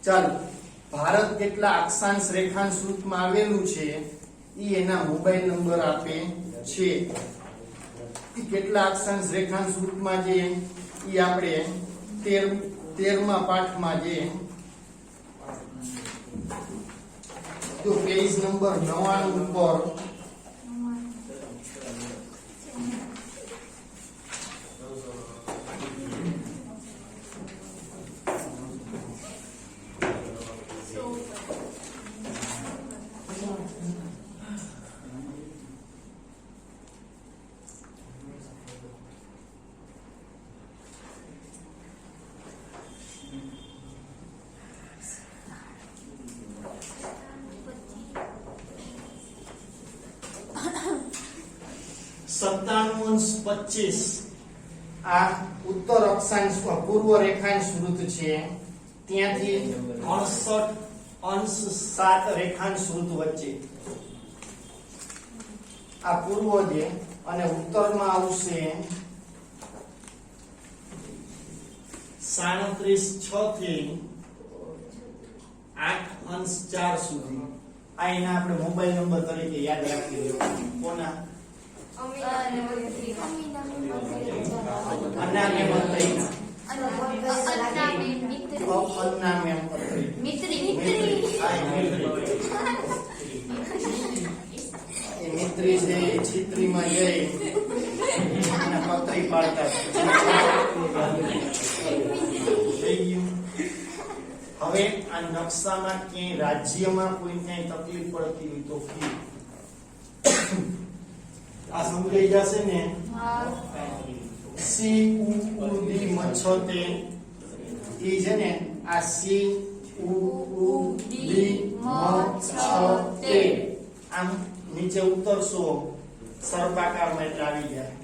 ચાલો, ભારત કેટલા અક્ષાંશ રેખાંશ વૃત્તમાં આવેલું છે ઈ એના મોબાઈલ નંબર આપે છે. ઈ કેટલા અક્ષાંશ રેખાંશ વૃત્તમાં છે ઈ આપણે 13મા પાઠમાં જે તો પેજ નંબર 99 ઉપર $97.25 આ ઉત્તર અક્ષાંશ પૂર્વ રેખાંશ વૃત્ત છે, ત્યાંથી 68.7 રેખાંશ વૃત્ત વચ્ચે આ પૂર્વ છે અને ઉત્તરમાં આવશે 37.6 થી 8.4 સુધી. આ એના આપણે મોબાઈલ નંબર તરીકે યાદ રાખી લેવાનું. કોના? અનામે મંત્રીના અનામે મિત્રી છે. છિત્રીમાં જઈ અને પત્રી પાડતા હવે આ નકશામાં ક્યાંય રાજ્યમાં કોઈ ક્યાંય તકલીફ પડતી હોય તો આ સમજાઈ જશે ને. CUD મછતે ઈ છે ને, આ CUD મછતે આમ નીચે ઉતરશો સર્પાકારમાં એટલે આવી જાય.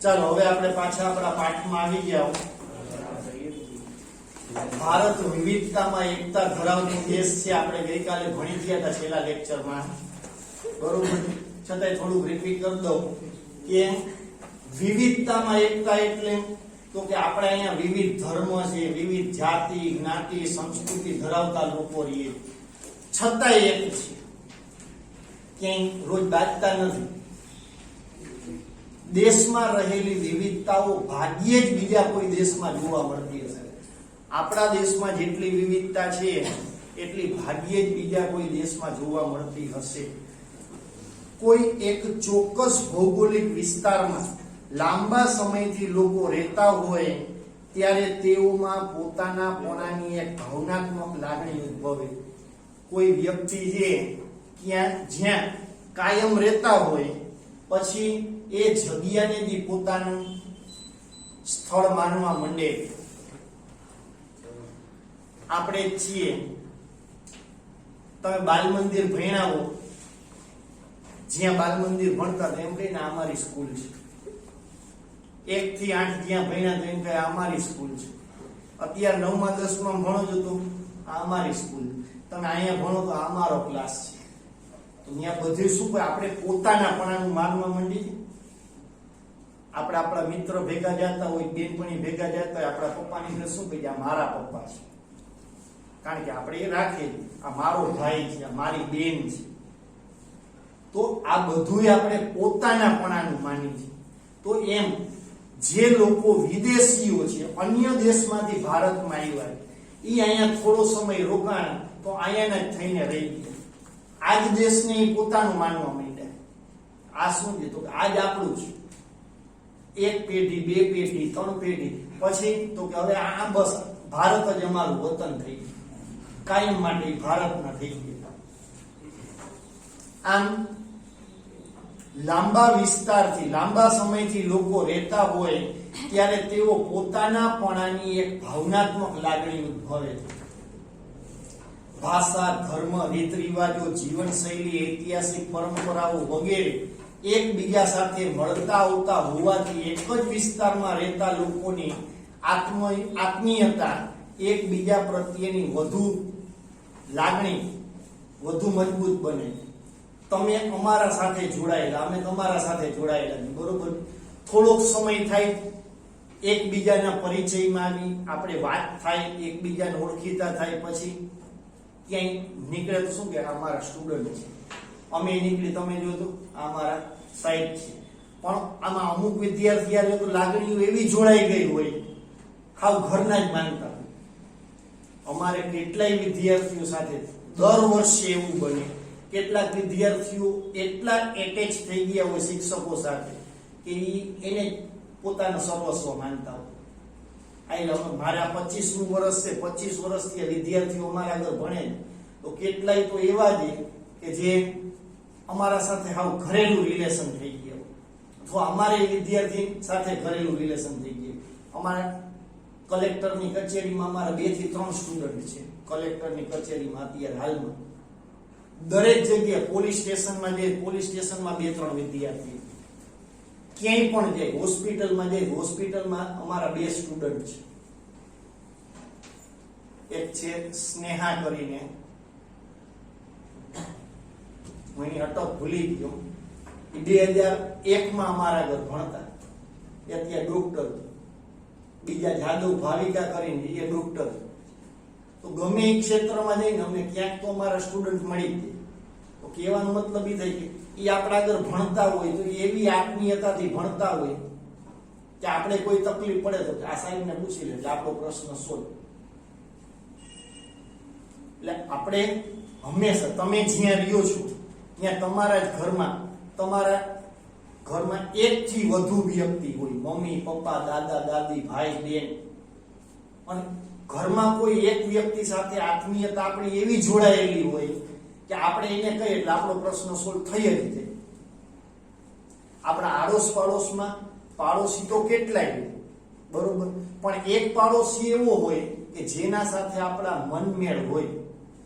ચાલો હવે આપણે પાછા આપણા પાઠમાં આવી ગયા. ભારત વિવિધતામાં એકતા ધરાવતો દેશ છે. આપણે ગઈકાલે ભણી ગયા હતા છેલ્લા લેક્ચરમાં, બરોબર? છતાંય થોડું રિપીટ કરી દઉં કે વિવિધતામાં એકતા એટલે તો કે આપણે અહીંયા વિવિધ ધર્મ છે, વિવિધ જાતિ જ્ઞાતિ સંસ્કૃતિ ધરાવતા લોકો રહીએ, છતાંય એક છે, ક્યાંય રોજ બાજતા નથી. દેશમાં રહેલી વિવિધતાઓ ભાગ્યે જ બીજા કોઈ દેશમાં જોવા મળતી હશે. આપણા દેશમાં જેટલી વિવિધતા છે એટલી ભાગ્યે જ બીજા કોઈ દેશમાં જોવા મળતી હશે. કોઈ એક ચોક્કસ ભૌગોલિક વિસ્તારમાં લાંબા સમયથી લોકો રહેતા હોય ત્યારે તેઓમાં પોતાનાપણાની એક ભાવનાત્મક લાગણી ઉદ્ભવે. કોઈ વ્યક્તિ છે જ્યાં કાયમ રહેતા હોય પછી એ જગ્યાને બી પોતાનું સ્થળ માનવા માંડે. આપણે છીએ, તમે બાલ મંદિર ભણ્યા હો, જ્યાં બાલ મંદિર ભણતા એમ કહીને અમારી સ્કૂલ છે. 1 થી 8 જ્યાં ભણ્યા એમ કહે અમારી સ્કૂલ છે. અત્યારે 9મા 10મા ભણો છો તો અમારી સ્કૂલ. તમે અહીંયા ભણો તો અમારો ક્લાસ છે. તો ત્યાં બધું શું કહે, આપણે પોતાનાપણાનું માનવા માંડી. આપણે આપણા મિત્ર ભેગા જતા હોય, બેનપણી ભેગા જતા હોય, આપણા પપ્પાની શું કહે, આ મારા પપ્પા છે. કારણ કે આપણે એ રાખીએ, આ મારો ભાઈ છે, આ મારી બેન છે. તો આ બધું આપણે પોતાનાપણાનું માની છે. તો એમ જે લોકો વિદેશીઓ છે, અન્ય દેશમાંથી ભારતમાં આવ્યા, એ અહીંયા થોડો સમય રોકાણ તો અહીંયાના જ થઈને રહી ગયા. આ જ દેશને પોતાનું માનવા માંડ્યા. આ શું છે તો આ જ આપણું છે. 1 પેઢી 2 પેઢી 3 પેઢી પછી તો કે હવે આ બસ ભારત જ અમારું વતન થઈ ગયું, કાયમ માટે ભારતના થઈ ગયા. આમ લાંબા વિસ્તારથી લાંબા સમયથી લોકો રહેતા હોય ત્યારે તેઓ પોતાનાપણાની એક ભાવનાત્મક લાગણી ઉદ્ભવે છે. ભાષા, ધર્મ, રીત રિવાજો, જીવનશૈલી, ઐતિહાસિક પરંપરાઓ વગેરે એકબીજા સાથે મળતા આવતા હોવાથી એક જ વિસ્તારમાં રહેતા લોકોની આત્મીયતા એકબીજા પ્રત્યેની વધુ લાગણી વધુ મજબૂત બને. તમે અમારા સાથે જોડાયેલા, અમે તમારા સાથે જોડાયેલા, બરોબર? થોડોક સમય થાય એકબીજાના પરિચયમાં આવી, આપણે વાત થાય, એકબીજાને ઓળખીતા થાય, પછી ક્યાંય નીકળે તો શું કે આ મારા સ્ટુડન્ટ છે, અમે નીકળી તમે જો તો આ મારા સાહેબ છે. પણ આમાં અમુક વિદ્યાર્થી તો લાગણીઓ એવી જોડાઈ ગઈ હોય, હાવ ઘરના જ માનતા હોય. અમારે કેટલાય વિદ્યાર્થીઓ સાથે દર વર્ષે એવું બને, કેટલાક વિદ્યાર્થીઓ એટલા એટેચ થઈ ગયા હોય શિક્ષકો સાથે કે એને પોતાનો સર્વસ્વ માનતા હોય. મારા 25મું વર્ષ છે, 25 વર્ષથી વિદ્યાર્થીઓ અમારા આગળ ભણે, તો કેટલાય તો એવા છે કે જે અમારા સાથે હાવ ઘરેલું રિલેશન થઈ ગયા, અથવા અમારે વિદ્યાર્થી સાથે ઘરેલું રિલેશન થઈ ગયું. અમારા કલેક્ટરની કચેરીમાં અમારા 2 થી 3 સ્ટુડન્ટ છે. કલેક્ટરની કચેરીમાં અત્યારે હાલમાં દરેક જગ્યાએ પોલીસ સ્ટેશનમાં 2-3 વિદ્યાર્થી, ક્યાંય પણ જાય, હોસ્પિટલમાં જાય, હોસ્પિટલમાં અમારા 2 સ્ટુડન્ટ છે. એક છે સ્નેહા કરીને, હું એની અટક ભૂલી ગયો, એ 2001માં અમારા ઘર ભણતા, એ અત્યારે ડોક્ટર. બીજા જાદવ ભાવિકા કરીને એ ડોક્ટર. તો ગમે એ ક્ષેત્રમાં જઈને અમને ક્યાંક તો અમારા સ્ટુડન્ટ મળી જાય. તો કહેવાનો મતલબ એ થાય કે એ આપણા આગળ ભણતા હોય તો એવી આત્મીયતાથી ભણતા હોય કે આપણે કોઈ તકલીફ પડે તો આ સાહેબને પૂછી લે, આપણો પ્રશ્ન સોલ્વ. એટલે આપણે હંમેશા, તમે જ્યાં રહ્યો છો ત્યાં તમારા જ ઘરમાં 1 થી વધુ વ્યક્તિ હોય, મમ્મી પપ્પા, દાદા દાદી, ભાઈ બહેન, અને ઘરમાં કોઈ એક વ્યક્તિ સાથે આત્મીયતા આપણી એવી જોડાયેલી હોય કે આપણે એને કહીએ એટલે આપણો પ્રશ્ન સોલ્વ થઈ જ જાય. આપણા આડોશ પાડોશમાં પાડોશી તો કેટલાય હોય, બરોબર, પણ એક પાડોશી એવો હોય કે જેના સાથે આપણા મનમેળ હોય.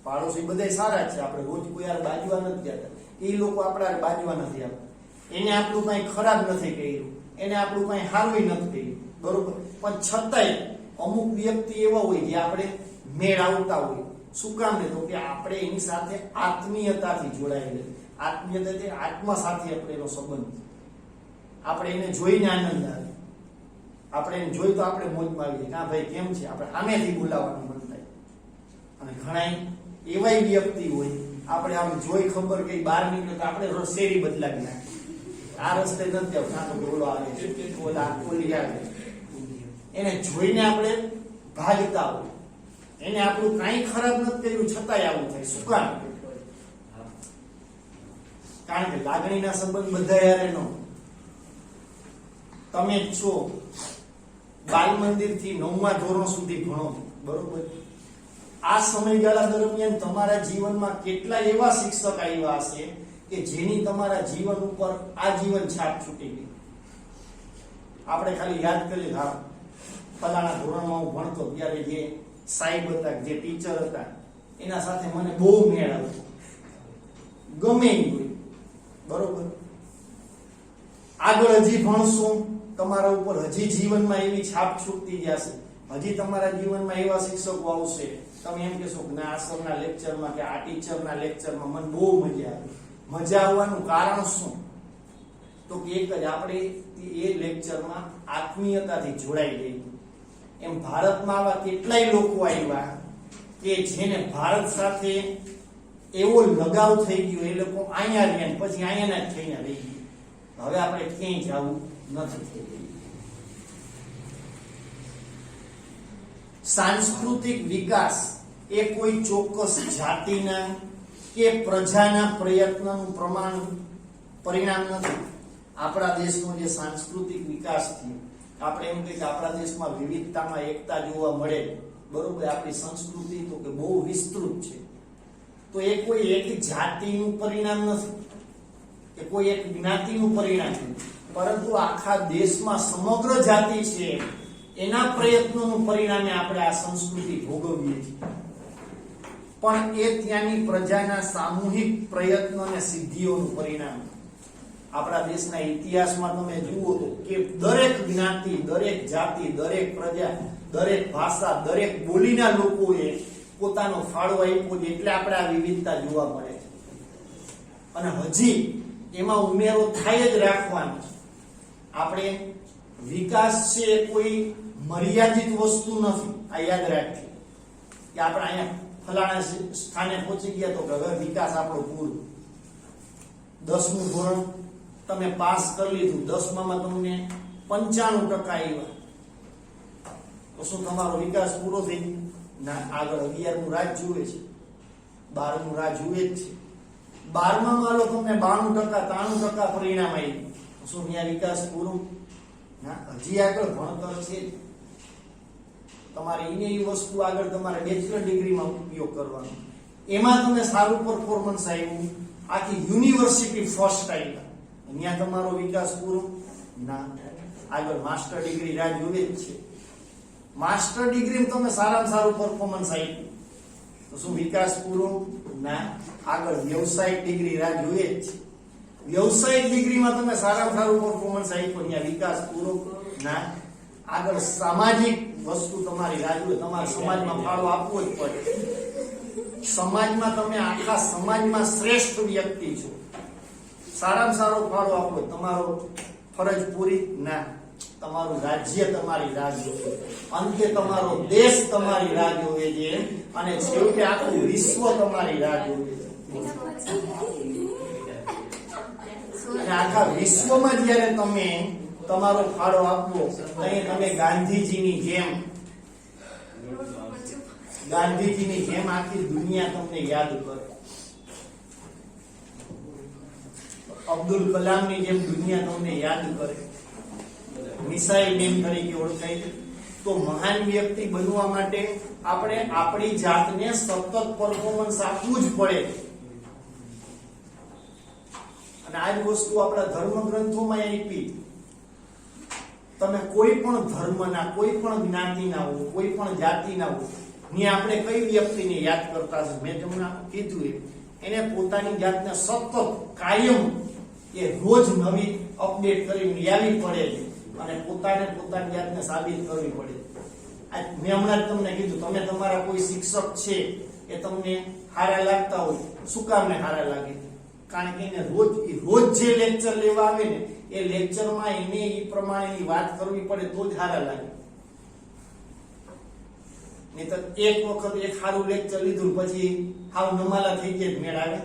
પાડોશી બધા સારા છે, આપણે રોજ કોઈ યાર બાજવા નથી જતા, એ લોકો આપણા બાજવા નથી આવતા, એને આપણું કઈ ખરાબ નથી કર્યું, એને આપણું કઈ સારું નથી કર્યું, બરોબર, પણ છતાંય અમુક વ્યક્તિ એવા હોય જે આપણે મેળ આવતા હોય. શું કામ ને તો કે આપણે એની સાથે આત્મીયતાથી જોડાયેલા, આત્મીયતાથી આત્મા સાથે આપણે એનો સંબંધ, આપણે એને જોઈને આનંદ આવે, આપણે એને જોઈ તો આપણે મોજમાં આવી જાય, હા ભાઈ કેમ છે, આપણે સામેથી બોલાવવાનું મન થાય. અને ઘણા એવા વ્યક્તિ હોય, આપણે આમ જોઈ ખબર કે બહાર નીકળે તો આપણે શેરી બદલાવી નાખીએ, આ રસ્તે નથી આવતા, ઓલો આવે છે, ઓલી આવે, એને જોઈને આપણે ભાગતા હોય. એને આપણું કઈ ખરાબ નથી કર્યું છતાંય આવું થાય. શું કામ? કારણ કે લાગણીના સંબંધ બધા યારે નો. તમે છો બાલ મંદિર થી 9મા ધોરણ સુધી ભણો, બરોબર, આ સમયગાળા દરમિયાન તમારા જીવનમાં કેટલા એવા શિક્ષક આવ્યા હશે કે જેની તમારા જીવન ઉપર આજીવન છાપ છૂટી ગઈ. આપણે ખાલી યાદ કરીએ, હા ફલાણા ધોરણમાં હું ભણતો ત્યારે જે સાહેબ હતા, જે ટીચર હતા, એના સાથે મને બહુ મેળ આવતો, ગમે એ હોય, બરોબર. આગળ હજી ભણશું, તમારા ઉપર હજી જીવનમાં એવી છાપ છૂટતી જશે, હજી તમારા જીવનમાં એવા શિક્ષકો આવશે, તમે એમ કહેશો કે ના આ સરના લેક્ચરમાં કે આ ટીચરના લેક્ચરમાં મને બહુ મજા આવી. મજા આવવાનું કારણ શું? તો કે એક જ, આપણે એ લેક્ચરમાં આત્મીયતાથી જોડાઈ ગઈ. એમ ભારતમાં આવા કેટલાય લોકો આવ્યા કે જેને ભારત સાથે એવો લગાવ થઈ ગયો, એ લોકો અહીંયા રહ્યા પછી અહીંયાના જ થઈને રહી ગયા. હવે આપણે ક્યાંય જવું નથી થઈ ગયું. સાંસ્કૃતિક વિકાસ એ કોઈ ચોક્કસ જાતિના કે પ્રજાના પ્રયત્નનું પરિણામ નથી. આપણા દેશનો જે સાંસ્કૃતિક વિકાસ થયો, આપણે એમ કહીએ કે આપણા દેશમાં વિવિધતામાં એકતા જોવા મળે, બરોબર. આપણી સંસ્કૃતિ તો કે બહુ વિસ્તૃત છે, તો એ કોઈ એક જાતિનું પરિણામ નથી કે કોઈ એક જ્ઞાતિનું પરિણામ નથી, પરંતુ આખા દેશમાં સમગ્ર જાતિ છે એના પ્રયત્નોનું પરિણામે આપણે આ સંસ્કૃતિ ભોગવીએ છીએ. પણ એ ત્યાંની પ્રજાના સામૂહિક પ્રયત્નો અને સિદ્ધિઓનું પરિણામ. આપણા દેશના ઇતિહાસમાં તમે જુઓ તો કે દરેક જ્ઞાતિ, દરેક જાતિ, દરેક પ્રજા, દરેક ભાષા, દરેક બોલીના લોકોએ પોતાનો ફાળો આપ્યો છે, એટલે આપણે આ વિવિધતા જોવા મળે છે. અને હજી એમાં ઉમેરો થાય જ રાખવાનો. આપણે વિકાસ છે એ કોઈ મર્યાદિત વસ્તુ નથી. આ યાદ રાખજો કે આપણે અહીંયા ફલાણા સ્થાને પહોંચી ગયા તો કે હવે વિકાસ આપણો પૂરો. 10મું ધોરણ તમે પાસ કરી લીધું, 10માં તમને 95% આવ્યા તો શું તમારો વિકાસ પૂરો થઈ ગયો? ના, આગળ 11મું રાહ જુએ છે, 12મું રાહ જુએ જ છે. 12માં માનો તમને 92% 93% પરિણામ આવ્યું તો શું ત્યાં વિકાસ પૂરો? ના, હજી આગળ ભણતર છે. તમારે એને એ વસ્તુ આગળ તમારે બેચલર ડિગ્રીમાં ઉપયોગ કરવાનો, એમાં તમે સારું પરફોર્મન્સ આવ્યું, આખી યુનિવર્સિટી ફર્સ્ટ આવ્યા, ત્યાં તમારો વિકાસ પૂરો? ના, આગળ માસ્ટર ડિગ્રી રાહ જુએ જ છે. માસ્ટર ડિગ્રીમાં તમે સારામાં સારું પરફોર્મન્સ આપ્યું તો શું વિકાસ પૂરો? ના, આગળ વ્યવસાયિક ડિગ્રી રાહ જુએ જ છે. વ્યવસાયિક ડિગ્રીમાં તમે સારામાં સારું પરફોર્મન્સ આપ્યું, ત્યાં વિકાસ પૂરો? ના, આગળ સામાજિક વસ્તુ તમારી રાહ જુએ. તમારે સમાજમાં ફાળો આપવો જ પડે. સમાજમાં તમે આખા સમાજમાં શ્રેષ્ઠ વ્યક્તિ છો, સારામાં સારો ફાળો આપવો, તમારો ફરજ પૂરી? ના, તમારું રાજ્ય તમારી રાહ જોવે, અંતે તમારો દેશ તમારી રાહ જોવે છે, અને છેવટે આખું વિશ્વ તમારી રાહ જોવે છે. અને આખા વિશ્વમાં જ્યારે તમે તમારો ફાળો આપવો, તમે ગાંધીજીની જેમ આખી દુનિયા તમને યાદ કરે, અબ્દુલ કલામની જેમ દુનિયા તમને યાદ કરે, મિસાઇલ મેન તરીકે ઓળખાય છે. તો મહાન વ્યક્તિ બનવા માટે આપણે આપણી જાતને સતત પરફોર્મન્સ આપવું જ પડે. અને આ જ વસ્તુ આપણા ધર્મ ગ્રંથોમાં આપી. તમે કોઈ પણ ધર્મના, કોઈ પણ જ્ઞાતિના હો, કોઈ પણ જાતિના હો, ને આપણે કઈ વ્યક્તિને યાદ કરતા છે? મેં તમને કીધું એને પોતાની જાતને સતત કાયમ એ રોજ નવી અપડેટ કરીને લાવવી પડે છે, અને પોતાની જાતને સાબિત કરવી પડે. મેં હમણાં જ તમને કીધું, તમે તમારા કોઈ શિક્ષક છે એ તમને સારા લાગતા હોય, શું કામને સારા લાગે? કારણ કે એને રોજ જે લેક્ચર લેવા આવે ને એ લેક્ચરમાં એને એ પ્રમાણેની વાત કરવી પડે તો જ સારા લાગે. નહીં તો એક વખત એક સારું લેક્ચર લીધું પછી હાવ નમાલા થઈ જાય મેળ આવે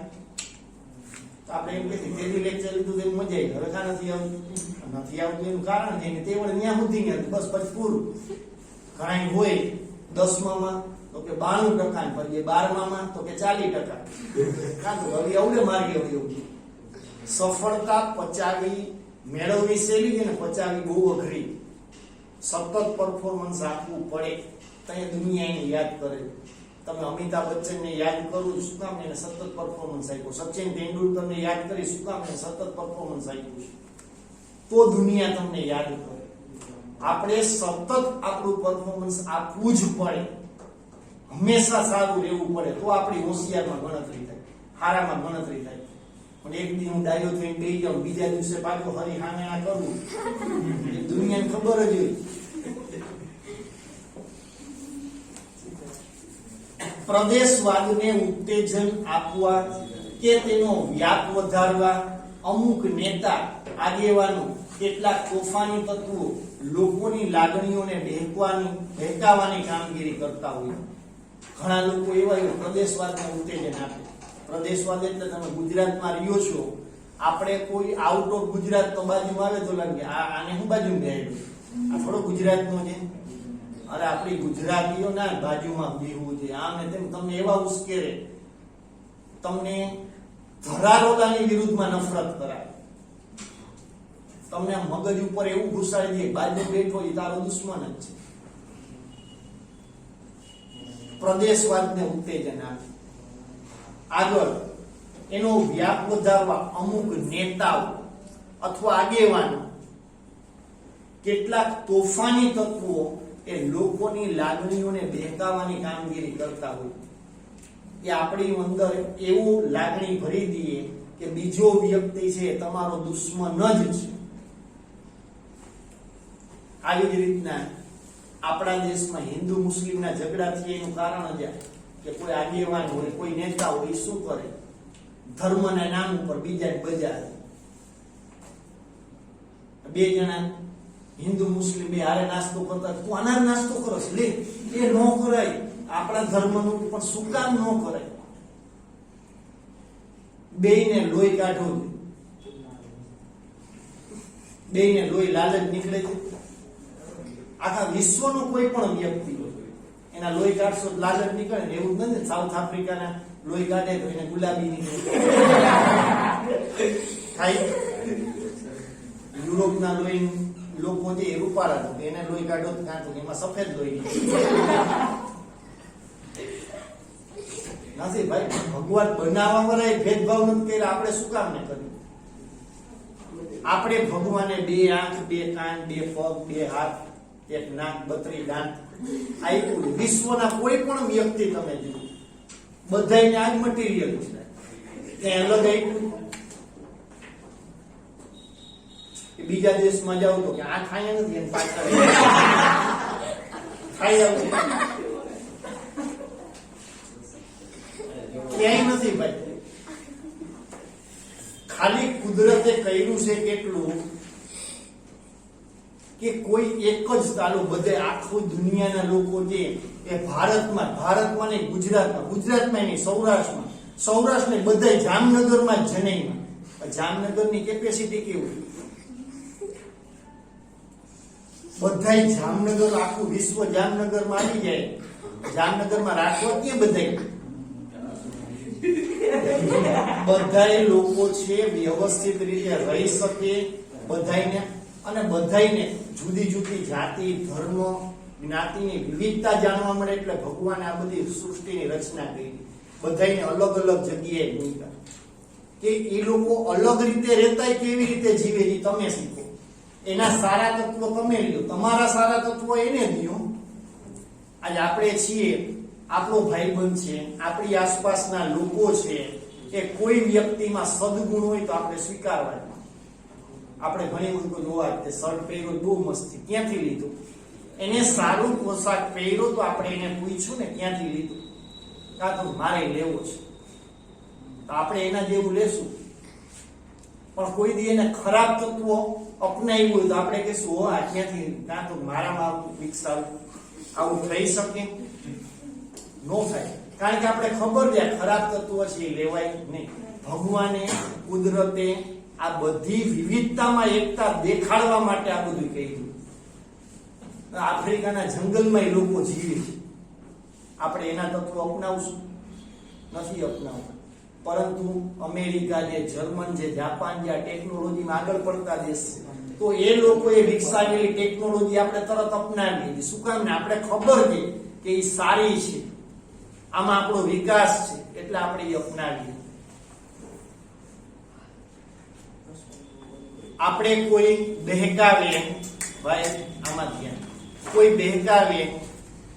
તો આપણે એમ કહીએ તેની લેક્ચર લીધું તો મજા આવી, હવે કા નથી આવતું એનું કારણ છે ને તે વડે ત્યાં સુધી ને બસ પછી પૂરું. ઘણા હોય 10માં તો કે 92% પછી 12માં તો કે 40%, કાં તો હવે અવડે માર્ગે એવું. સફળતા મેળવવી સહેલી છે ને પચાવી બહુ અઘરી. સતત પરફોર્મન્સ આપવું પડે તો દુનિયા એને યાદ કરે. તમે અમિતાભ બચ્ચનને યાદ કરું શું કામ? એને સતત પરફોર્મન્સ આપ્યું. સચિન તેંડુલકરને યાદ કરી શું કામ? એને સતત પરફોર્મન્સ આપ્યું. તો દુનિયા તમને યાદ કરે. આપણે સતત આપણું પરફોર્મન્સ આપવું જ પડે, હંમેશા સારું રહેવું પડે, તો આપણી હોશિયારમાં ગણતરી થાય, હારામાં ગણતરી થાય. પણ એક દી હું ડાયો થઈને બેસી જાઉં, બીજા દિવસે પાછો હરી હામે આ કરું, દુનિયાને ખબર જ હોય. પ્રદેશવાદને ઉત્તેજન આપવા કે તેનો વ્યાપ વધારવા અમુક નેતા આગેવાનો કેટલાક તોફાની તત્વો લોકોની લાગણીઓને બહેકાવાની કામગીરી કરતા હોય. ઘણા લોકો એવા પ્રદેશવાદને ઉત્તેજન આપે. પ્રદેશવાદ એટલે તમે ગુજરાતમાં રહ્યો છો, આપણે કોઈ આઉટ ઓફ ગુજરાત તો બાજુમાં આવે તો લાગે આને હું બાજુમાં બેઠું, આ થોડો ગુજરાતનો છે, અરે આપણી ગુજરાતીઓ ના બાજુમાં બેહવું છે, આમ ને તેમ તમને એવા ઉશ્કેરે, તમને ધરારોલાની વિરુદ્ધમાં નફરત કરાવે, તમને મગજ ઉપર એવું ઘુસાડી દે બાજુ બેઠો એ તારો દુશ્મન જ છે. પ્રદેશવાદને ઉત્તેજન આપે. આગળ એનો વ્યાપ વધારવા અમુક નેતાઓ અથવા આગેવાનો કેટલાક તોફાની તત્વો એ લોકોની લાગણીઓને બહેકાવાની કામગીરી કરતા હોય. કે આપણી અંદર એવું લાગણી ભરી દઈએ કે બીજો વ્યક્તિ છે તમારો દુશ્મન જ છે. આવી જ રીતના આપણા દેશમાં હિન્દુ મુસ્લિમના ઝઘડા થયા એનું કારણ જ કે કોઈ આગેવાન હોય, કોઈ નેતા હોય, શું કરે? ધર્મના નામ ઉપર બીજાને બજાવે. બે જણા હિન્દુ મુસ્લિમ બે હારે નાસ્તો કરતા, તું આના નાસ્તો કરસ લે, એ ન કરાય. આપણા ધર્મનું પણ શું કામ ન કરાય? બેયને લોહી કાઢો, બેયને લોહી લાલચ નીકળે છે. આખા વિશ્વનો કોઈ પણ વ્યક્તિ એના લોહી કાઢશો લાલચ નીકળે ને, એવું જ નથી. સાઉથ આફ્રિકાના લોહી કાઢે તો એને ગુલાબી નીકળે થાય. યુરોપના લોહી લોકો જે રૂપાળા તો એને લોહી કાઢો તો કાં તો એમાં સફેદ લોહી નથી. ભાઈ ભગવાન બનાવવા વાળા ભેદભાવ નથી કર્યા, આપણે શું કામ ને કર્યું? આપણે ભગવાને 2 આંખ, 2 કાન, 2 પગ, 2 હાથ, 1 નાક, 32 દાંત આપ્યું. વિશ્વના કોઈ પણ વ્યક્તિ તમે જુઓ, બધાને આ જ મટીરિયલ છે, ત્યાં અલગ આપ્યું. બીજા દેશમાં જાવ તો કે આ ખાય નથી, એને પાછળ ખાઈ આવું, ક્યાંય નથી ભાઈ. ખાલી કુદરતે કર્યું છે કેટલું કે કોઈ એક જ તાલું બધે આખું દુનિયાના લોકો જે એ ભારતમાં નહીં, ગુજરાતમાં નહીં, સૌરાષ્ટ્ર ને બધા જામનગરમાં જ જનઈમાં. જામનગરની કેપેસિટી કેવું? બધાય જામનગર, આખું વિશ્વ જામનગરમાં આવી જાય. જામનગરમાં રાખવા કે બધાય લોકો છે વ્યવસ્થિત રીતે રહી શકે બધાયને, અને બધાયને જુદી જુદી જાતિ, ધર્મ, જ્ઞાતિની વિવિધતા જાણવા મળે. એટલે ભગવાને આ બધી સૃષ્ટિની રચના કરી, બધાયને અલગ અલગ જગ્યાએ મૂક્યા કે એ લોકો અલગ રીતે રહેતા કેવી રીતે જીવે એ તમે શીખો. એના સારા તત્વો તમે લ્યો, તમારા સારા તત્વો એને દો. આજે આપણે છીએ, આપણો ભાઈબંધ છે, આપણી આસપાસના લોકો છે, કે કોઈ વ્યક્તિમાં સદગુણ હોય તો આપણે સ્વીકારવા. આપણે ઘણી વખત જોવા તે શર્ટ પહેર્યો બહુ મસ્ત છે, ક્યાંથી લીધું? એને સારું પોશાક પહેર્યો તો આપણે એને પૂછ્યું ને ક્યાંથી લીધું, કાં તો મારે લેવો છે તો આપણે એના જેવું લેશું. પણ કોઈ દી એને ખરાબ તત્વો અપનાવ્યું હોય તો આપણે કહીશું હો આ ક્યાંથી, કાં તો મારામાં વિકસાવું. આવું થઈ શકે? નો થાય. કારણ કે આપણે ખબર છે ખરાબ તત્વો છે એ લેવાય નહીં. ભગવાને, કુદરતે આ બધી વિવિધતામાં એકતા દેખાડવા માટે આ બધું કહ્યું. આફ્રિકાના જંગલમાં એ લોકો જીવે છે, આપણે એના તત્વો અપનાવશું? નથી અપનાવતા. પરંતુ અમેરિકા છે, જર્મન છે, જાપાન છે, આ ટેકનોલોજીમાં આગળ પડતા દેશ છે, તો એ લોકોએ વિકસાવેલી ટેકનોલોજી આપણે તરત અપનાવી લીધી. શું કામ ને? આપણે ખબર છે કે એ સારી છે, આમાં આપણો વિકાસ છે, એટલે આપણે એ અપનાવીએ. આપણે કોઈ બહેકાવે, ભાઈ આમાં ધ્યાન, કોઈ બહેકાવે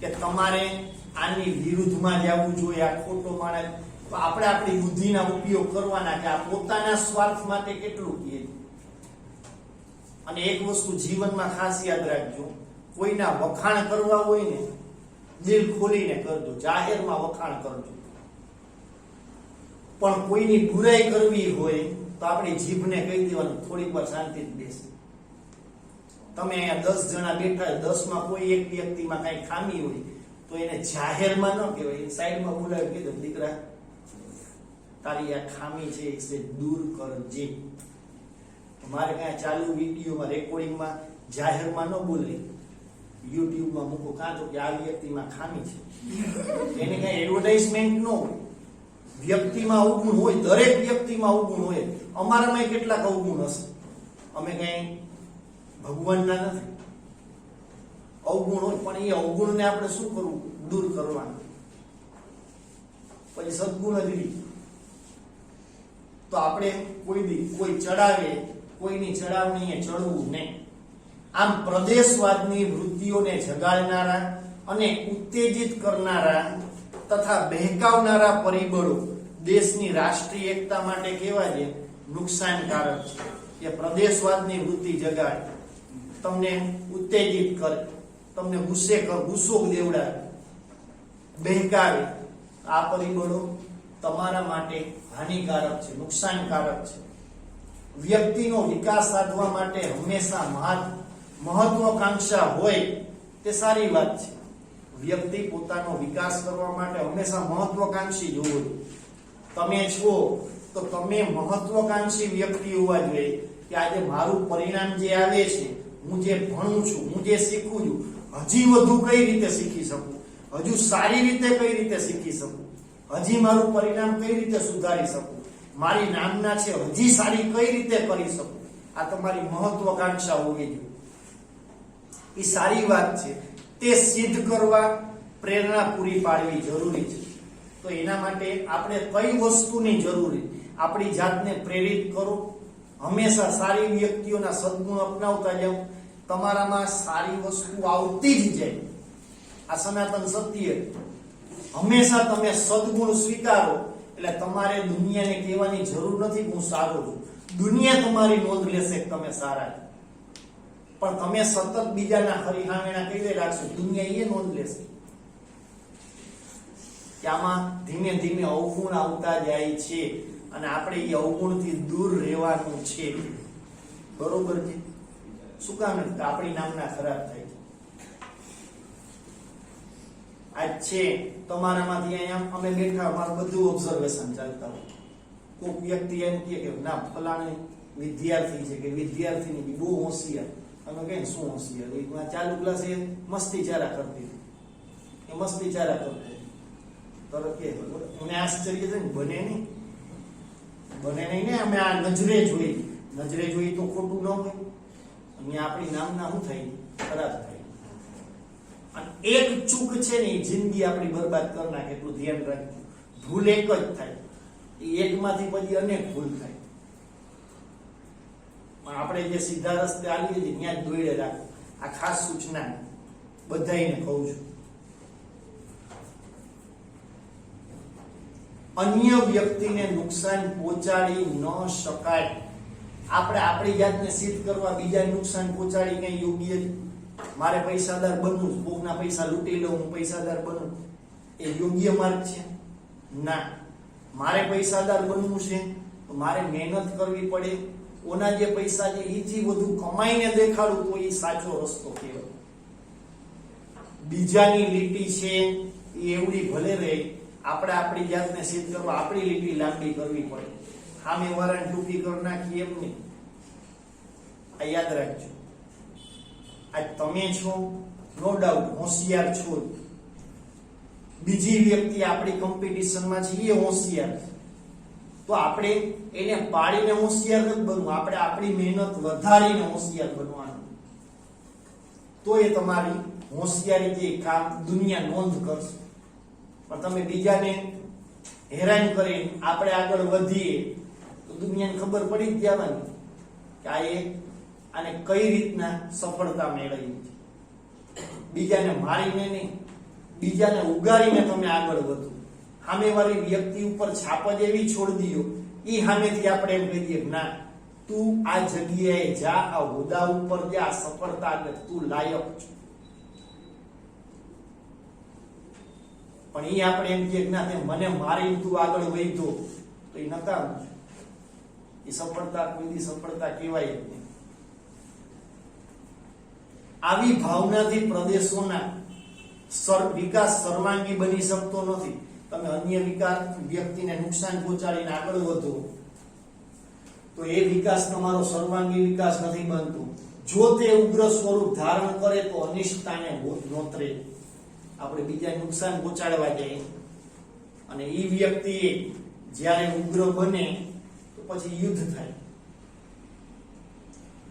કે તમારે આની વિરુદ્ધમાં જવું જોઈએ, આ ખોટો માણસ, તો આપણે આપણી બુદ્ધિના ઉપયોગ કરવાના કે આ પોતાના સ્વાર્થ માટે કેટલું કહે. અને એક વસ્તુ જીવનમાં ખાસ યાદ રાખજો, કોઈના વખાણ કરવા હોય ને દિલ ખોલીને કરજો, જાહેરમાં વખાણ કરજો. પણ કોઈની બુરાઈ કરવી હોય તો આપણી જીભને કહી દેવાનું થોડીક વાર શાંતિથી બેસે. તમે અહીંયા 10 જણા બેઠા, 10માં કોઈ એક વ્યક્તિમાં કઈ ખામી હોય તો એને જાહેરમાં ન કહેવાય, સાઈડમાં બોલાવી કહી દો, દીકરા તારી આ ખામી છે એ દૂર કરજે. મારે કઈ ચાલુ વિડીયોમાં, રેકોર્ડિંગમાં જાહેરમાં ન બોલે, યુટ્યુબમાં મૂકો, કાં તો કે આ વ્યક્તિમાં ખામી છે. એને કઈ એડવર્ટાઇઝમેન્ટ ન હોય. વ્યક્તિમાં અવગુણ હોય, દરેક વ્યક્તિમાં અવગુણ હોય. અમારામાં કેટલાક અવગુણ હશે, અમે કઈ ભગવાનના નથી. અવગુણ હોય, પણ એ અવગુણને આપણે શું કરવું? દૂર કરવાનું. પછી સદગુણ જ રીત. તો આપણે કોઈ ચડાવે, કોઈની ચડાવણીએ ચડવું નહીં. આમ પ્રદેશવાદની વૃત્તિઓને જગાડનારા અને ઉત્તેજિત કરનારા તથા બહેકાવનારા પરિબળો દેશની રાષ્ટ્રીય એકતા માટે કેવા છે? નુકસાનકારક છે. એ પ્રદેશવાદની વૃત્તિ જગાડે, તમને ઉત્તેજિત કરે, તમને ગુસ્સો દેવડાવે, બહેકાવે. આ પરિબળો તમારા માટે હાનિકારક છે, નુકસાનકારક છે. વ્યક્તિનો વિકાસ સાધવા માટે હંમેશા મહત્વાકાંક્ષા હોય તે સારી વાત છે. વ્યક્તિ પોતાનો વિકાસ કરવા માટે હંમેશા મહત્વાકાંક્ષી જ હોવું જોઈએ. તમે છો તો તમે મહત્વાકાંક્ષી વ્યક્તિ હોવા જોઈએ કે આજે મારું પરિણામ જે આવે છે, હું જે ભણું છું, હું જે શીખું છું, હજી વધુ કઈ રીતે શીખી શકું, હજુ સારી રીતે કઈ રીતે શીખી શકું, હજી મારું પરિણામ કઈ રીતે સુધારી શકું, મારી નામના છે હજી સારી કઈ રીતે કરી શકું. આ તમારી મહત્વાકાંક્ષા હોવી જોઈએ. એ સારી વાત છે. તે સિદ્ધ કરવા પ્રેરણા પૂરી પાડવી જરૂરી છે. તો એના માટે આપણે કઈ વસ્તુની જરૂરી, આપણી જાતને પ્રેરિત કરો. હંમેશા સારી વ્યક્તિઓના સદગુણ અપનાવતા જાઓ. તમારામાં સારી વસ્તુ આવતી જ જાય. આ સનાતન સત્ય. હંમેશા તમે સદગુણ સ્વીકારો એટલે તમારે દુનિયાને કહેવાની જરૂર નથી કે હું સારો છું. દુનિયા તમારી નોંધ લેશે કે તમે સારા છો. પણ તમે સતત બીજાના હરિહામેણા કહી રાખશો, દુનિયા એ નોંધ લેશે કે આમાં ધીમે ધીમે અવગુણ આવતા જાય છે અને આપણે એ અવગુણથી દૂર રહેવાનું છે. બરોબર છે? શું કામ નથી? આપણી નામના ખરાબ થાય છે. આજ છે તમારામાંથી અહીંયા અમે બેઠા, અમારું બધું ઓબ્ઝર્વેશન ચાલતા હોય. કોઈક વ્યક્તિ એમ કે ના ફલાણી વિદ્યાર્થી છે કે વિદ્યાર્થીની બહુ હોશિયાર. અમે કહીએ શું હોશિયાર? ચાલુ ક્લાસ એ મસ્તી ચારા કરતી હતી, એ મસ્તી ચારા કરતી તરત કે મને આશ્ચર્ય છે ને, બને નહીં ને. અમે આ નજરે જોઈ તો ખોટું ન હોય. અને આપણી નામના શું થાય? ખરાબ થાય. અને એક ચૂક છે ને એ જિંદગી આપણી બરબાદ કરી નાખે. એટલું ધ્યાન રાખજો. ભૂલ એક જ થાય, એ એકમાંથી પછી અનેક ભૂલ થાય. પણ આપણે જે સીધા રસ્તે આવીએ છીએ ત્યાં જ દોડે રાખો. આ ખાસ સૂચના બધાને કહું છું. અન્ય વ્યક્તિને નુકસાન પહોંચાડી ન શકાય. આપણે આપણી જાતને સિદ્ધ કરવા બીજાને નુકસાન પહોંચાડી કઈ યોગ્ય છે? મારે પૈસાદાર બનવું, કોકના પૈસા લૂંટી લઉં, હું પૈસાદાર બનું, એ યોગ્ય માર્ગ છે? ના. મારે પૈસાદાર બનવું છે તો મારે મહેનત કરવી પડે. ઓના જે પૈસા છે એથી વધુ કમાઈને દેખાડું તો એ સાચો રસ્તો કહેવાય. બીજાની લીટી છે એ એવડી ભલે રહે, આપણે આપણી જાતને સિદ્ધ કરવા આપણી લીટી લાંબી કરવી પડે. સામે વાળાને ટૂંકી કરી નાખી એમ નહીં. આ યાદ રાખજો. આ તમે છો, નો ડાઉટ હોશિયાર છો. બીજી વ્યક્તિ આપણી કોમ્પિટિશનમાં છે એ હોશિયાર છે, તો આપણે એને પાડીને હોશિયાર નથી બનવું. આપણે આપણી મહેનત વધારીને હોશિયાર બનવાનું. તો એ તમારી હોશિયારી જે કામ દુનિયા નોંધ કરશે. પણ તમે બીજાને હેરાન કરીને આપણે આગળ વધીએ તો દુનિયાને ખબર પડી જ જવાની કે આને કઈ રીતના સફળતા મેળવી છે. બીજાને મારીને નહીં, બીજાને ઉગાડીને તમે આગળ વધો. સામેવાળી વ્યક્તિ ઉપર છાપ જ એવી છોડી દો, એ સામેથી આપણે એમ કહી દઈએ ના તું આ જગ્યાએ જા, આ હોદ્દા ઉપર જા, સફળતા તું લાયક છો. પણ એ આપણે એમ કે ના તે મને મારી તું આગળ વધ્યો તો એ નકામું છે. એ સફળતા કોઈ દી સફળતા કહેવાય જ નહીં. આવી ભાવનાથી પ્રદેશોના વિકાસ સર્વાંગી બની શકતો નથી. તમે અન્ય વ્યક્તિને નુકસાન પહોંચાડીને આગળ વધો તો એ વિકાસ તમારો સર્વાંગી વિકાસ નથી બનતો. જો તે ઉગ્ર સ્વરૂપ ધારણ કરે તો અનિષ્ટતાને નોતરે. આપણે બીજાને નુકસાન પહોંચાડવા જઈએ અને એ વ્યક્તિ જ્યારે ઉગ્ર બને તો પછી યુદ્ધ થાય.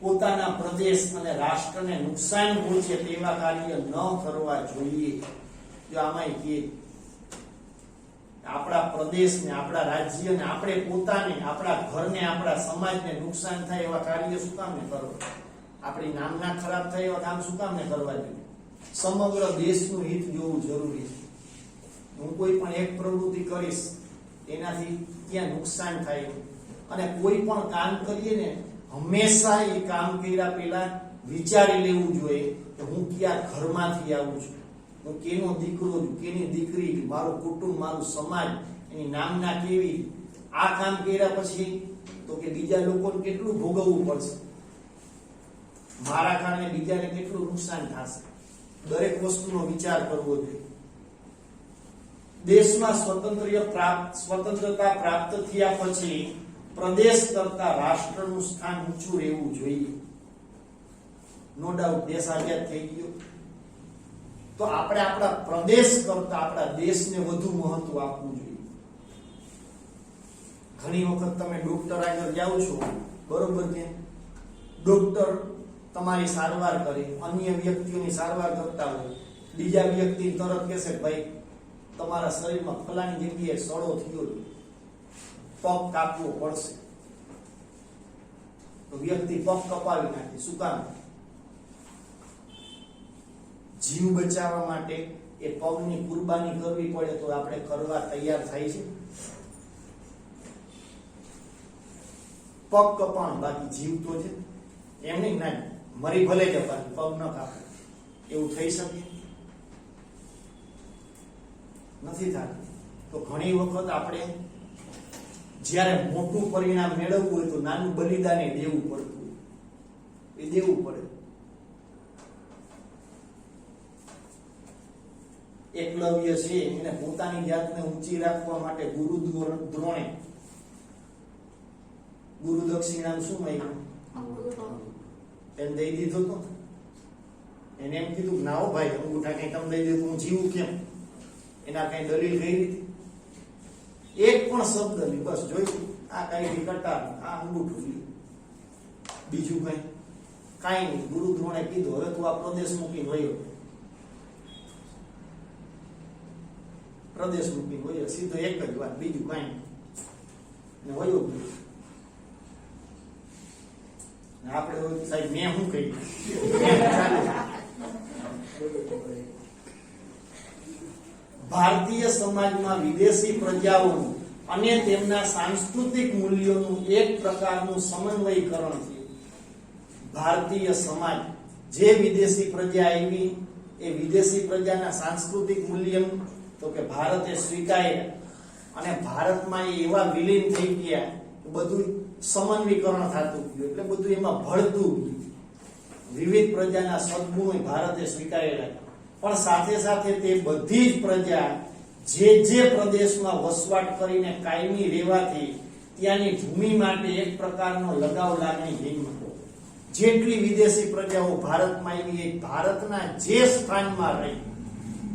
પોતાના પ્રદેશ અને રાષ્ટ્રને નુકસાન પહોંચે તેવા કાર્ય ન કરવા જોઈએ. જો આમાં કે આપણા પ્રદેશને, આપણા રાજ્યને, આપણે પોતાને, આપણા ઘરને, આપણા સમાજને નુકસાન થાય એવા કાર્ય શું કામ ને કરવા? આપણી નામના ખરાબ થાય એવા કામ શું કામ ને કરવા જોઈએ? સમગ્ર દેશનું હિત જોવું જરૂરી છે. હું કોઈ પણ એક પ્રવૃત્તિ કરીશ એનાથી ક્યાં નુકસાન થાય, અને કોઈ પણ કામ કરીએ ને હંમેશા એ કામ કર્યા પહેલા વિચારી લેવું જોઈએ કે હું કયા ઘરમાંથી આવું છું, હું કેનો દીકરો છું, કેની દીકરી, મારું કુટુંબ, મારું સમાજ, એની નામના કેવી. આ કામ કર્યા પછી તો કે બીજા લોકોને કેટલું ભોગવવું પડશે. મારા કારણે બીજાને કેટલું નુકસાન થશે, દરેક વસ્તુનો વિચાર કરવો જોઈએ. દેશમાં સ્વતંત્રતા પ્રાપ્ત થયા પછી પ્રદેશ કરતા રાષ્ટ્રનું સ્થાન ઊંચું રહેવું જોઈએ. નો ડાઉટ દેશ આઝાદ થઈ ગયો તો આપણે આપણા પ્રદેશ કરતા આપણા દેશને વધુ મહત્વ આપવું જોઈએ. ઘણી વખત તમે ડોક્ટર આગળ જાઓ છો, બરોબર છે, ડોક્ટર તમારી સારવાર કરે, અન્ય વ્યક્તિઓની સારવાર કરતા હોય, બીજા વ્યક્તિ તરત કહેશે ભાઈ તમારા શરીરમાં ફલાણી જગ્યાએ સડો થયો છે, પગ કાપવો પડશે, તો વ્યક્તિ પગ કપાવી નાખે. શું કામ? જીવ બચાવવા માટે એ પગની કુરબાની કરવી પડે તો આપણે કરવા તૈયાર થાય છે. પગ કપાણ બાકી જીવ તો છે, એમ નહીં ના મરી ભલે જવાનું પગ ન કાપે, એવું થઈ શકે નથી થતું. તો ઘણી વખત આપણે જ્યારે મોટું પરિણામ મેળવવું હોય તો નાનું બલિદાન દેવું પડતું, એ દેવું પડે. એકલવ્ય છે એને પોતાની જાતને ઊંચી રાખવા માટે ગુરુ દ્રોણે ગુરુ દક્ષિણા શું માંગ્યું? એમ દઈ દીધું તો એને એમ કીધું ના હો ભાઈ અંગૂઠા કઈ તમે દઈ દીધું, હું જીવું કેમ? એના કઈ દલીલ ગઈ નથી, એક પણ શબ્દ નહીં, બસ જોયું આ કઈ કટાર, આ અંગૂઠું લ્યું, બીજું કઈ નહીં. ગુરુ દ્રોણે કીધું હવે તું આ પ્રદેશ મૂકી વયો, પ્રદેશ મૂકી વયો, સીધો એક જ વાત, બીજું કઈ ને વયો. આપણે સાહેબ મેં શું કહ્યું? ભારતીય સમાજમાં વિદેશી પ્રજાઓનું અને તેમના સાંસ્કૃતિક મૂલ્યોનું એક પ્રકારનું સમન્વયકરણ છે. ભારતીય સમાજ જે વિદેશી પ્રજા આવી એ વિદેશી પ્રજાના સાંસ્કૃતિક મૂલ્ય તો કે ભારતે સ્વીકાર્યા અને ભારતમાં એવા વિલીન થઈ ગયા, બધું સમન્વયકરણ થતું ગયું, એટલે બધું એમાં ભળતું ગયું. વિવિધ પ્રજાના સદગુણો ભારતે સ્વીકારેલા, પણ સાથે સાથે તે બધી જ પ્રજા જે પ્રદેશમાં વસવાટ કરીને કાયમી રહેવાથી ત્યાંની ભૂમિ માટે એક પ્રકારનો લગાવ લાગણી જન્મ. જેટલી વિદેશી પ્રજાઓ ભારતમાં આવી, ભારતના જે સ્થાનમાં રહી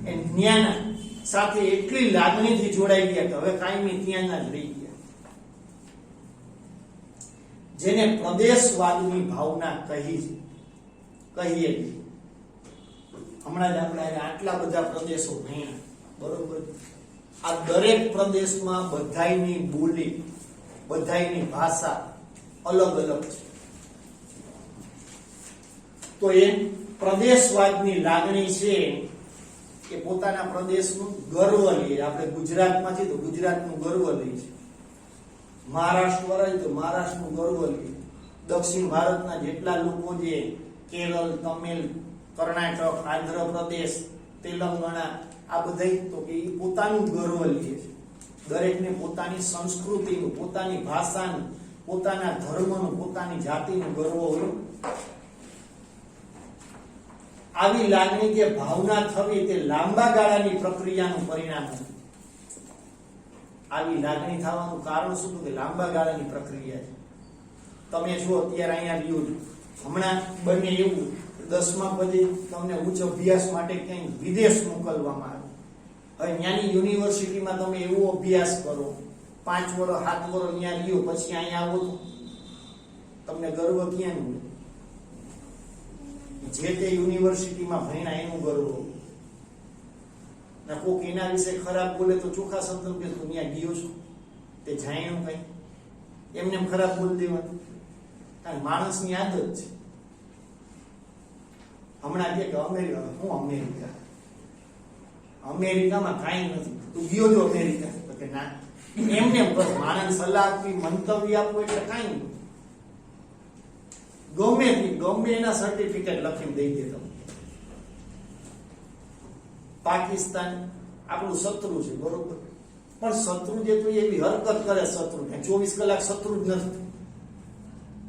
એ ન્યાના સાથે એટલી લાગણીથી જોડાઈ ગયા કે હવે કાયમી ત્યાંના જ રહી ગયા, જેને પ્રદેશવાદની ભાવના કહીએ. હમણાં જ આપણે આટલા બધા પ્રદેશો ભણ્યા, બરોબર? આ દરેક પ્રદેશમાં બધાયની બોલી, બધાયની ભાષા અલગ અલગ છે. તો એ પ્રદેશવાદની લાગણી છે કે પોતાના પ્રદેશનું ગર્વ લઈએ. આપણે ગુજરાતમાંથી તો ગુજરાતનું ગર્વ લઈએ છે, મહારાષ્ટ્ર વાળા તો મહારાષ્ટ્રનું ગર્વ લઈએ, દક્ષિણ ભારતના જેટલા લોકો જે કેરળ, તમિલ, કર્ણાટક, આંધ્રપ્રદેશ, તેલંગાણા, આ બધા તો કે એ પોતાનું ગર્વ લે છે. દરેકને પોતાની સંસ્કૃતિનું, પોતાની ભાષાનું, પોતાના ધર્મનું, પોતાની જાતિનું ગર્વ હોય. આવી લાગણી કે ભાવના થવી તે લાંબા ગાળાની પ્રક્રિયાનું પરિણામ છે. આવી લાગણી થવાનું કારણ શું? કે લાંબા ગાળાની પ્રક્રિયા છે. તમે જો અત્યારે અહીંયા રહ્યો છો, હમણાં બને એવું 10મા પછી તમને ઉચ્ચ અભ્યાસ માટે ક્યાંય વિદેશ મોકલવામાં આવે. હવે ત્યાંની યુનિવર્સિટીમાં તમે એવો અભ્યાસ કરો, 5 વર્ષ 7 વર્ષ ત્યાં રહ્યો, પછી અહીંયા આવો તો તમને ગર્વ ક્યાં મળે? જે તે યુનિવર્સિટીમાં ભણ્યા એનું ગર્વ. ના કોક એના વિશે ખરાબ બોલે તો ચોખ્ખા શબ્દ કે તું ત્યાં ગયો છો, તે જાણ્યું કઈ, એમને ખરાબ બોલી દેવાનું. કારણ માણસની આદત છે. હમણાં કે અમેરિકા, હું અમેરિકામાં કાંઈ નથી, તું ગયો છો અમેરિકા? તો કે ના. એમને બસ માણસ સલાહ આપવી, મંતવ્ય આપવું એટલે કાંઈ નહીં. ગમે એના સર્ટિફિકેટ લખીને દઈ દે તમે. પાકિસ્તાન આપણું શત્રુ છે, બરોબર, પણ શત્રુ જે તો એવી હરકત કરે, શત્રુ 24 કલાક શત્રુ જ નથી.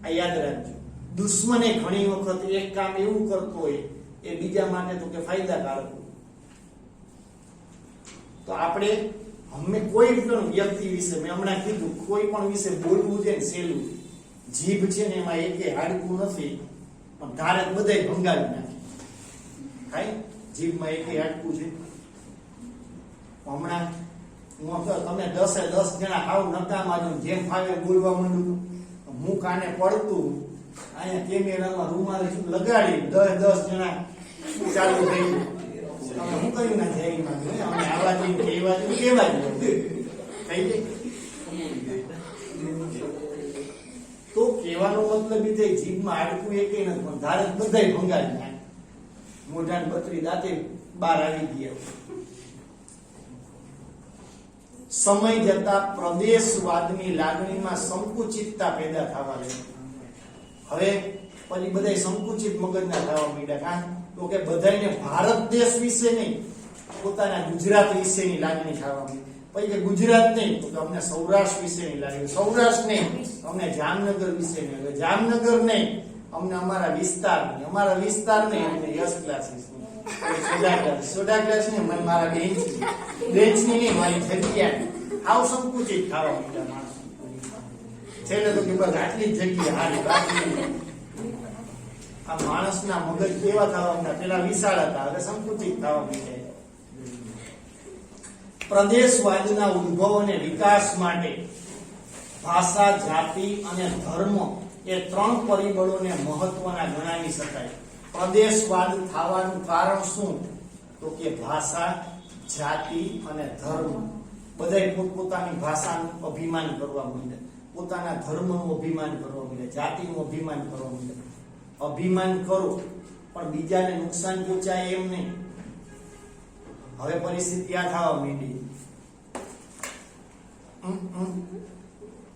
આ યાદ રાખજો. દુશ્મને ઘણી વખત એક કામ એવું કરતો હોય એ બીજા માટે તો કે ફાયદાકારક હોય. તો આપણે કોઈ પણ વ્યક્તિ વિશે, મેં હમણાં કીધું, કોઈ પણ વિશે બોલવું છે ને સહેલું. જીભ છે ને એમાં એકે હાડકું નથી, પણ ધારે બધાય ભંગાવી નાખે. થાય જીભમાં એકે હાડકું છે. હમણાં હું કહું તમે 10 જણા આવ નકામા છો, જેમ ફાવે બોલવા માંડું, હું કાને પડતું અહીંયા કેમેરામાં રૂમાલ લગાડી 10 જણા ચાલુ થઈ ગયું. તમે શું કર્યું ના જઈ માંગ્યું અમે આવા જઈને કેવા થઈ ગઈ. તો કહેવાનો મતલબ એ થાય જીભમાં હાડકું એકે નથી, પણ ધારે બધાય ભંગારી નાખે. મોઢાને બત્રી દાંતે બહાર આવી ગયા. સમય જતા પ્રદેશવાદની લાગણીમાં સંકુચિતતા પેદા થવા લાગી. હવે પછી બધાય સંકુચિત મગજના થવા માંડ્યા. કારણ તો કે બધાયને ભારત દેશ વિશે નહીં, પોતાના ગુજરાત વિશેની લાગણી થવા માંડી. પછી કે ગુજરાત નહીં તો કે અમને સૌરાષ્ટ્ર વિશેની લાગણી, સૌરાષ્ટ્ર નહીં અમને જામનગર વિશેની, હવે જામનગર નહીં અમને અમારા વિસ્તારની, અમારા વિસ્તાર નહીં અમને યસ ક્લાસીસ, સોડા ક્લાસ નહીં મને મારા બેન્ચની નહીં મારી જગ્યાની. આવ સંકુચિત થવા માંડ્યા માણસ. છેલ્લે તો કે બસ આટલી જ જગ્યા હારી, બાકી આ માણસના મગજ કેવા થવા માંડ્યા? પેલા વિશાળ હતા, હવે સંકુચિત થવા માંડ્યા. પ્રદેશવાદના ઉદ્ભવ અને વિકાસ માટે ભાષા, જાતિ અને ધર્મ એ 3 પરિબળોને મહત્વના ગણાવી શકાય. પ્રદેશવાદ થવાનું કારણ શું? તો કે ભાષા, જાતિ અને ધર્મ. બધાય પોતપોતાની ભાષાનું અભિમાન કરવા માંડે, પોતાના ધર્મનું અભિમાન કરવા માંડે, જાતિનું અભિમાન કરવા માંડે. અભિમાન કરો પણ બીજાને નુકસાન પહોંચાય એમ નહીં. હવે પરિસ્થિતિ આ થવા માંડી.